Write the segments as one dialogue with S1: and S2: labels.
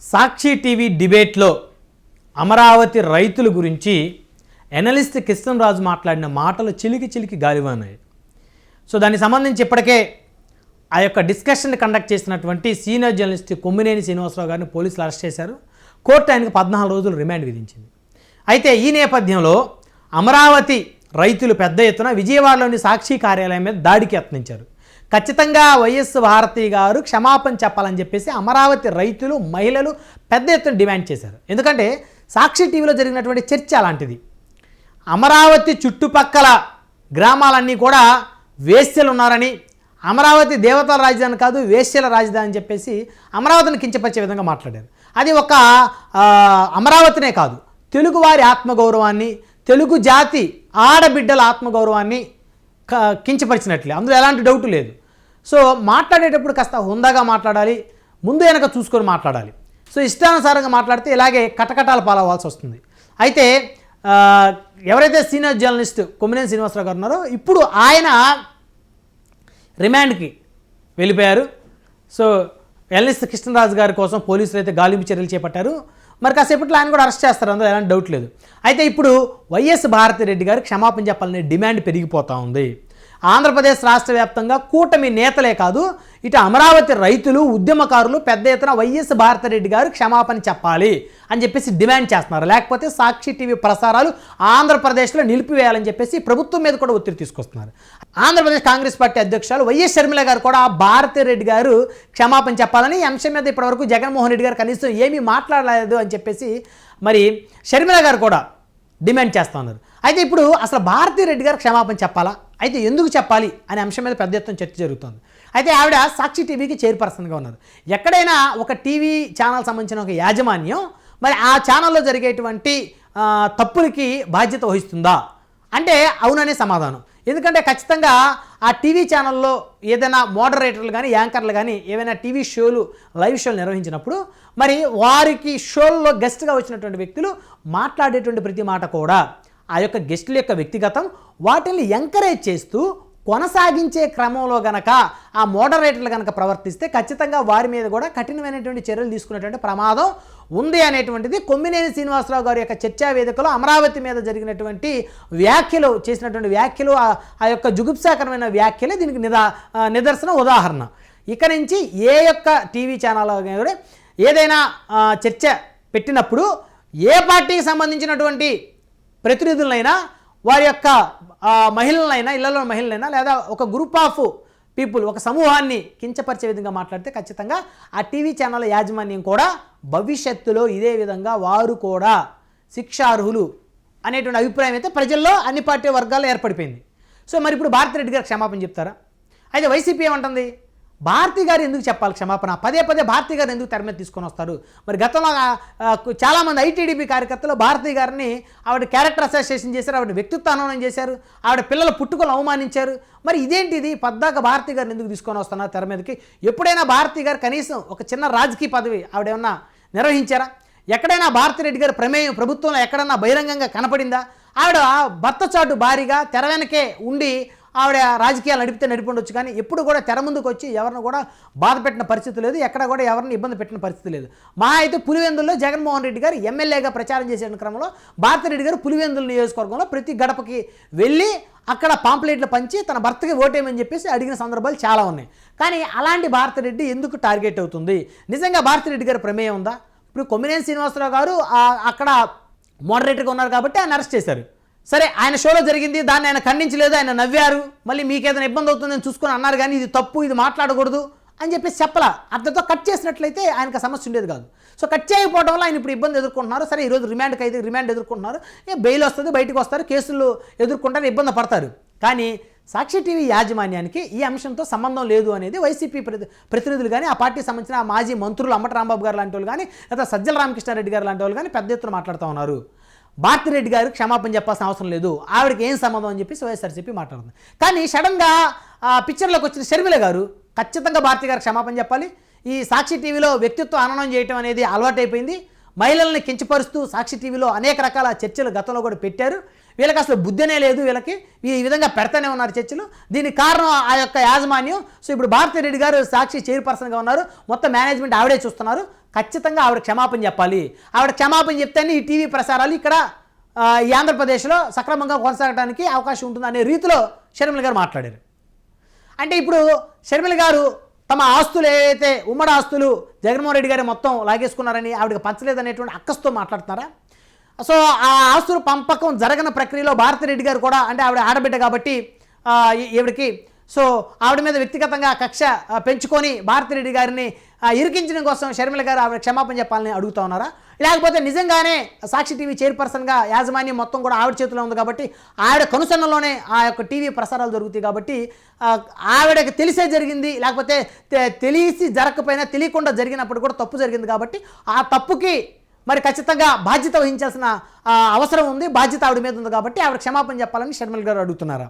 S1: సాక్షి TV డిబేట్లో అమరావతి రైతుల గురించి ఎనలిస్ట్ కృష్ణరాజు మాట్లాడిన మాటలు చిలికి గాలివానాయి. సో దానికి సంబంధించి ఇప్పటికే ఆ యొక్క డిస్కషన్ కండక్ట్ చేసినటువంటి సీనియర్ జర్నలిస్ట్ కొమ్మినేని శ్రీనివాసరావు గారిని పోలీసులు అరెస్ట్ చేశారు. కోర్టు ఆయనకు 14 రోజులు రిమాండ్ విధించింది. అయితే ఈ నేపథ్యంలో అమరావతి రైతులు పెద్ద ఎత్తున విజయవాడలోని సాక్షి కార్యాలయం మీద దాడికి యత్నించారు. ఖచ్చితంగా వైఎస్ భారతి గారు క్షమాపణ చెప్పాలని చెప్పేసి అమరావతి రైతులు మహిళలు పెద్ద ఎత్తున డిమాండ్ చేశారు. ఎందుకంటే సాక్షి టీవీలో జరిగినటువంటి చర్చ అలాంటిది. అమరావతి చుట్టుపక్కల గ్రామాలన్నీ కూడా వేశ్యలు ఉన్నారని, అమరావతి దేవతల రాజధాని కాదు వేశ్యల రాజధాని అని చెప్పేసి అమరావతిని కించపరిచే విధంగా మాట్లాడారు. అది ఒక అమరావతినే కాదు, తెలుగువారి ఆత్మగౌరవాన్ని, తెలుగు జాతి ఆడబిడ్డల ఆత్మగౌరవాన్ని కించపరిచినట్లే, అందులో ఎలాంటి డౌట్ లేదు. సో మాట్లాడేటప్పుడు కాస్త హుందాగా మాట్లాడాలి, ముందు వెనక చూసుకొని మాట్లాడాలి. సో ఇష్టానుసారంగా మాట్లాడితే ఇలాగే కటకటాలు పాలవ్వాల్సి వస్తుంది. అయితే ఎవరైతే సీనియర్ జర్నలిస్ట్ కొమ్మినేని శ్రీనివాసరావు గారు ఉన్నారో ఇప్పుడు ఆయన రిమాండ్కి వెళ్ళిపోయారు. సో ఎనలిస్ట్ కృష్ణరాజు గారి కోసం పోలీసులు అయితే గాలింపు చర్యలు చేపట్టారు. మరి కాసేపట్లో ఆయన కూడా అరెస్ట్ చేస్తారు, అందులో ఎలాంటి డౌట్ లేదు. అయితే ఇప్పుడు వైఎస్ భారతిరెడ్డి గారు క్షమాపణ చెప్పాలనే డిమాండ్ పెరిగిపోతూ ఉంది. ఆంధ్రప్రదేశ్ రాష్ట్ర వ్యాప్తంగా కూటమి నేతలే కాదు, ఇటు అమరావతి రైతులు ఉద్యమకారులు పెద్ద ఎత్తున వైఎస్ భారతిరెడ్డి గారు క్షమాపణ చెప్పాలి అని చెప్పేసి డిమాండ్ చేస్తున్నారు. లేకపోతే సాక్షి టీవీ ప్రసారాలు ఆంధ్రప్రదేశ్లో నిలిపివేయాలని చెప్పేసి ప్రభుత్వం మీద కూడా ఒత్తిడి తీసుకొస్తున్నారు. ఆంధ్రప్రదేశ్ కాంగ్రెస్ పార్టీ అధ్యక్షులు వైఎస్ షర్మిల గారు కూడా భారతిరెడ్డి గారు క్షమాపణ చెప్పాలని, ఈ అంశం మీద ఇప్పటివరకు జగన్మోహన్ రెడ్డి గారు కనీసం ఏమీ మాట్లాడలేదు అని చెప్పేసి మరి షర్మిల గారు కూడా డిమాండ్ చేస్తూ ఉన్నారు. అయితే ఇప్పుడు అసలు భారతిరెడ్డి గారు క్షమాపణ చెప్పాలా, అయితే ఎందుకు చెప్పాలి అనే అంశం మీద పెద్ద ఎత్తున చర్చ జరుగుతుంది. అయితే ఆవిడ సాక్షి టీవీకి చైర్పర్సన్గా ఉన్నారు. ఎక్కడైనా ఒక టీవీ ఛానల్ సంబంధించిన ఒక యాజమాన్యం మరి ఆ ఛానల్లో జరిగేటువంటి తప్పులకి బాధ్యత వహిస్తుందా అంటే అవుననే సమాధానం. ఎందుకంటే ఖచ్చితంగా ఆ టీవీ ఛానల్లో ఏదైనా మోడరేటర్లు కానీ యాంకర్లు కానీ ఏవైనా టీవీ షోలు లైవ్ షోలు నిర్వహించినప్పుడు మరి వారికి షోల్లో గెస్ట్గా వచ్చినటువంటి వ్యక్తులు మాట్లాడేటువంటి ప్రతి మాట కూడా ఆ యొక్క గెస్టుల యొక్క వ్యక్తిగతం, వాటిని ఎంకరేజ్ చేస్తూ కొనసాగించే క్రమంలో గనక ఆ మోడరేటర్లు కనుక ప్రవర్తిస్తే ఖచ్చితంగా వారి మీద కూడా కఠినమైనటువంటి చర్యలు తీసుకునేటువంటి ప్రమాదం ఉంది అనేటువంటిది కొమ్మినేని శ్రీనివాసరావు గారి యొక్క చర్చా వేదికలో అమరావతి మీద జరిగినటువంటి వ్యాఖ్యలు చేసినటువంటి వ్యాఖ్యలు, ఆ యొక్క జుగుప్సాకరమైన వ్యాఖ్యలే దీనికి నిదర్శన ఉదాహరణ. ఇక నుంచి ఏ యొక్క టీవీ ఛానల్ కూడా ఏదైనా చర్చ పెట్టినప్పుడు ఏ పార్టీకి సంబంధించినటువంటి ప్రతినిధులైనా వారి యొక్క మహిళలైనా, ఇళ్లలో మహిళలైనా లేదా ఒక గ్రూప్ ఆఫ్ పీపుల్, ఒక సమూహాన్ని కించపరిచే విధంగా మాట్లాడితే ఖచ్చితంగా ఆ టీవీ ఛానల్ యాజమాన్యం కూడా భవిష్యత్తులో ఇదే విధంగా వారు కూడా శిక్షార్హులు అనేటువంటి అభిప్రాయం అయితే ప్రజల్లో అన్ని పార్టీ వర్గాల్లో ఏర్పడిపోయింది. సో మరి ఇప్పుడు భారతిరెడ్డి గారు క్షమాపణ చెప్తారా? అయితే వైసీపీ ఏమంటుంది, భారతి గారు ఎందుకు చెప్పాలి క్షమాపణ, పదే భారతి గారు ఎందుకు తెర మీద తీసుకొని వస్తారు? మరి గతంలో చాలామంది ఐటీడీపీ కార్యకర్తలు భారతి గారిని ఆవిడ క్యారెక్టర్ అసోసియేషన్ చేశారు, ఆవిడ వ్యక్తిత్వ హననం చేశారు, ఆవిడ పిల్లల పుట్టుకలు అవమానించారు. మరి ఇదేంటిది, పద్దాక భారతి గారిని ఎందుకు తీసుకొని వస్తున్నారు తెర మీదకి? ఎప్పుడైనా భారతి గారు కనీసం ఒక చిన్న రాజకీయ పదవి ఆవిడ ఏమన్నా నిర్వహించారా? ఎక్కడైనా భారతిరెడ్డి గారి ప్రమేయం ప్రభుత్వంలో ఎక్కడన్నా బహిరంగంగా కనపడిందా? ఆవిడ భర్త చాటు భారీగా తెర వెనకే ఉండి ఆవిడ రాజకీయాలు నడిపొండొచ్చు, కానీ ఎప్పుడు కూడా తెర ముందుకు వచ్చి ఎవరిని కూడా బాధ పెట్టిన పరిస్థితి లేదు, ఎక్కడ కూడా ఎవరిని ఇబ్బంది పెట్టిన పరిస్థితి లేదు. మా అయితే పులివెందుల్లో జగన్మోహన్ రెడ్డి గారు ఎమ్మెల్యేగా ప్రచారం చేసే క్రమంలో భారతిరెడ్డి గారు పులివెందుల నియోజకవర్గంలో ప్రతి గడపకి వెళ్ళి అక్కడ పాంప్లెట్లు పంచి తన భర్తకి ఓటేయమని చెప్పేసి అడిగిన సందర్భాలు చాలా ఉన్నాయి. కానీ అలాంటి భారతిరెడ్డి ఎందుకు టార్గెట్ అవుతుంది? నిజంగా భారతిరెడ్డి గారి ప్రమేయం ఉందా? ఇప్పుడు కొమ్మినేని శ్రీనివాసరావు గారు అక్కడ మోడరేటర్గా ఉన్నారు కాబట్టి ఆయన అరెస్ట్ చేశారు. సరే, ఆయన షోలో జరిగింది, దాన్ని ఆయన ఖండించలేదు, ఆయన నవ్వారు, మళ్ళీ మీకు ఏదైనా ఇబ్బంది అవుతుందని చూసుకొని అన్నారు, కానీ ఇది తప్పు, ఇది మాట్లాడకూడదు అని చెప్పేసి చెప్పలా. అతనితో కట్ చేసినట్లయితే ఆయనకు సమస్య ఉండేది కాదు. సో కట్ చేయకపోవడం వల్ల ఆయన ఇప్పుడు ఇబ్బంది ఎదుర్కొంటున్నారు. సరే, ఈరోజు రిమాండ్ ఎదుర్కొంటున్నారు, బెయిల్ వస్తుంది, బయటకు వస్తారు, కేసులు ఎదుర్కొంటారు, ఇబ్బంది పడతారు. కానీ సాక్షి టీవీ యాజమాన్యానికి ఈ అంశంతో సంబంధం లేదు అనేది వైసీపీ ప్రతినిధులు కానీ, ఆ పార్టీకి సంబంధించిన మాజీ మంత్రులు అంబటి రాంబాబు గారు లాంటి వాళ్ళు కానీ, లేదా సజ్జల రామకృష్ణారెడ్డి గారు లాంటి వాళ్ళు కానీ పెద్ద ఎత్తున మాట్లాడుతూ ఉన్నారు. భారతిరెడ్డి గారికి క్షమాపణ చెప్పాల్సిన అవసరం లేదు, ఆవిడకి ఏం సంబంధం అని చెప్పి వైఎస్ఆర్సీపీ మాట్లాడుతుంది. కానీ సడన్గా పిక్చర్లోకి వచ్చిన షర్మిల గారు ఖచ్చితంగా భారతి గారికి క్షమాపణ చెప్పాలి. ఈ సాక్షి టీవీలో వ్యక్తిత్వ హననం చేయటం అనేది అలవాటైపోయింది. మహిళల్ని కించపరుస్తూ సాక్షి టీవీలో అనేక రకాల చర్చలు గతంలో కూడా పెట్టారు. వీళ్ళకి అసలు బుద్ధనే లేదు, వీళ్ళకి ఈ విధంగా పెడతానే ఉన్నారు చర్చలు. దీనికి కారణం ఆ యొక్క యాజమాన్యం. సో ఇప్పుడు భారతిరెడ్డి గారు సాక్షి చైర్పర్సన్గా ఉన్నారు, మొత్తం మేనేజ్మెంట్ ఆవిడే చూస్తున్నారు. ఖచ్చితంగా ఆవిడ క్షమాపణ చెప్పాలి. ఆవిడ క్షమాపణ చెప్తేనే ఈ టీవీ ప్రసారాలు ఇక్కడ ఈ ఆంధ్రప్రదేశ్లో సక్రమంగా కొనసాగడానికి అవకాశం ఉంటుంది అనే రీతిలో షర్మిల గారు మాట్లాడారు. అంటే ఇప్పుడు షర్మిల గారు తమ ఆస్తులు ఏవైతే ఉమ్మడి ఆస్తులు జగన్మోహన్ రెడ్డి గారు మొత్తం లాగేసుకున్నారని ఆవిడకి పంచలేదనేటువంటి అక్కస్తో మాట్లాడుతున్నారా? సో ఆ ఆస్తులు పంపకం జరగని ప్రక్రియలో భారతిరెడ్డి గారు కూడా, అంటే ఆవిడ ఆడబిడ్డ కాబట్టి ఈవిడికి సో ఆవిడ మీద వ్యక్తిగతంగా కక్ష పెంచుకొని భారతిరెడ్డి గారిని ఇరికించడం కోసం షర్మిల గారు ఆవిడ క్షమాపణ చెప్పాలని అడుగుతూ ఉన్నారా? లేకపోతే నిజంగానే సాక్షి టీవీ చైర్పర్సన్గా యాజమాన్యం మొత్తం కూడా ఆవిడ చేతిలో ఉంది కాబట్టి ఆవిడ కనుసన్నలోనే ఆ యొక్క టీవీ ప్రసారాలు జరుగుతాయి కాబట్టి ఆవిడకి తెలిసే జరిగింది, లేకపోతే తెలిసి జరగకపోయినా తెలియకుండా జరిగినప్పుడు కూడా తప్పు జరిగింది కాబట్టి ఆ తప్పుకి మరి ఖచ్చితంగా బాధ్యత వహించాల్సిన అవసరం ఉంది, బాధ్యత ఆవిడ మీద ఉంది కాబట్టి ఆవిడ క్షమాపణ చెప్పాలని షర్మిల గారు అడుగుతున్నారా?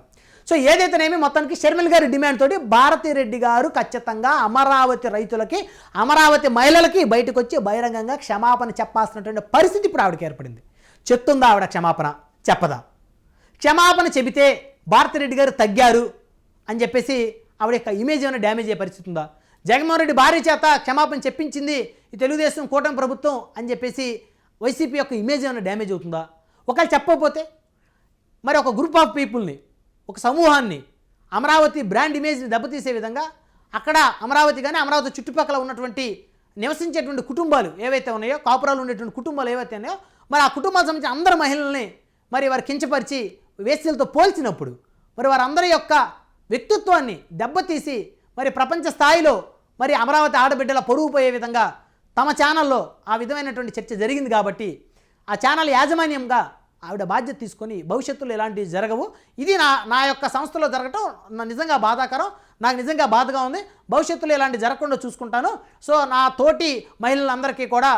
S1: సో ఏదైతేనేమి మొత్తానికి షర్మిల గారి డిమాండ్ తోటి భారతిరెడ్డి గారు ఖచ్చితంగా అమరావతి రైతులకి, అమరావతి మహిళలకి బయటకు వచ్చి బహిరంగంగా క్షమాపణ చెప్పాల్సినటువంటి పరిస్థితి ఇప్పుడు ఆవిడకి ఏర్పడింది. చెప్తుందా ఆవిడ క్షమాపణ? చెప్పదా? క్షమాపణ చెబితే భారతిరెడ్డి గారు తగ్గారు అని చెప్పేసి ఆవిడ యొక్క ఇమేజ్ ఏమైనా డ్యామేజ్ అయ్యే పరిస్థితి ఉందా? జగన్మోహన్ రెడ్డి భార్య చేత క్షమాపణ చెప్పించింది ఈ తెలుగుదేశం కూటమి ప్రభుత్వం అని చెప్పేసి వైసీపీ యొక్క ఇమేజ్ ఏమైనా డ్యామేజ్ అవుతుందా? ఒకవేళ చెప్పకపోతే మరి ఒక గ్రూప్ ఆఫ్ పీపుల్ని, ఒక సమూహాన్ని, అమరావతి బ్రాండ్ ఇమేజ్ని దెబ్బతీసే విధంగా అక్కడ అమరావతి కానీ అమరావతి చుట్టుపక్కల ఉన్నటువంటి నివసించేటువంటి కుటుంబాలు ఏవైతే ఉన్నాయో, కాపురాలు ఉండేటువంటి కుటుంబాలు ఏవైతే ఉన్నాయో, మరి ఆ కుటుంబాలకు సంబంధించిన అందరు మహిళల్ని మరి వారు కించపరిచి వేశ్యలతో పోల్చినప్పుడు మరి వారందరి యొక్క వ్యక్తిత్వాన్ని దెబ్బతీసి మరి ప్రపంచ స్థాయిలో మరి అమరావతి ఆడబిడ్డల పరువు పోయే విధంగా తమ ఛానల్లో ఆ విధమైనటువంటి చర్చ జరిగింది కాబట్టి ఆ ఛానల్ యాజమాన్యంగా ఆవిడ బాధ్యత తీసుకొని భవిష్యత్తులో ఇలాంటివి జరగవు, ఇది నా యొక్క సంస్థలో జరగటం నిజంగా బాధాకరం, నాకు నిజంగా బాధగా ఉంది, భవిష్యత్తులో ఇలాంటి జరగకుండా చూసుకుంటాను, సో నా తోటి మహిళలందరికీ కూడా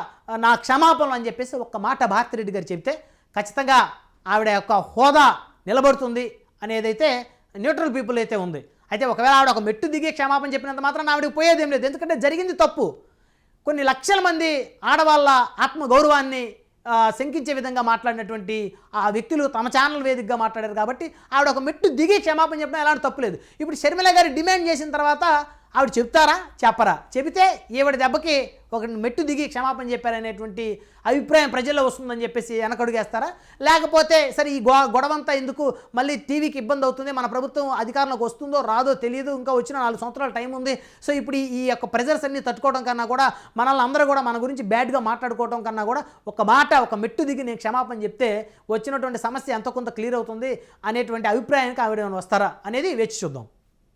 S1: నా క్షమాపణలు అని చెప్పేసి ఒక్క మాట భారతిరెడ్డి గారు చెప్తే ఖచ్చితంగా ఆవిడ యొక్క హోదా నిలబడుతుంది అనేదైతే న్యూట్రల్ పీపుల్ అయితే ఉంది. అయితే ఒకవేళ ఆవిడ ఒక మెట్టు దిగి క్షమాపణ చెప్పినంత మాత్రం ఆవిడకి పోయేదేం లేదు, ఎందుకంటే జరిగింది తప్పు. కొన్ని లక్షల మంది ఆడవాళ్ళ ఆత్మగౌరవాన్ని శంకించే విధంగా మాట్లాడినటువంటి ఆ వ్యక్తులు తమ ఛానల్ వేదికగా మాట్లాడారు కాబట్టి ఆవిడ ఒక మెట్టు దిగి క్షమాపణ చెప్పినా ఎలాంటి తప్పులేదు. ఇప్పుడు షర్మిల గారు డిమాండ్ చేసిన తర్వాత ఆవిడ చెప్తారా? చెప్పరా? చెబితే ఈవిడ దెబ్బకి ఒక మెట్టు దిగి క్షమాపణ చెప్పారనేటువంటి అభిప్రాయం ప్రజల్లో వస్తుందని చెప్పేసి వెనకడుగేస్తారా? లేకపోతే సరే ఈ గొడవంతా ఎందుకు, మళ్ళీ టీవీకి ఇబ్బంది అవుతుంది, మన ప్రభుత్వం అధికారంలోకి వస్తుందో రాదో తెలియదు, ఇంకా వచ్చిన 4 సంవత్సరాల టైం ఉంది, సో ఇప్పుడు ఈ యొక్క ప్రెజర్స్ అన్ని తట్టుకోవడం కన్నా కూడా మనల్ని అందరూ కూడా మన గురించి బ్యాడ్గా మాట్లాడుకోవడం కన్నా కూడా ఒక మాట, ఒక మెట్టు దిగి నేను క్షమాపణ చెప్తే వచ్చినటువంటి సమస్య ఎంతో కొంత క్లియర్ అవుతుంది అనేటువంటి అభిప్రాయానికి ఆవిడ వస్తారా అనేది వేచి చూద్దాం.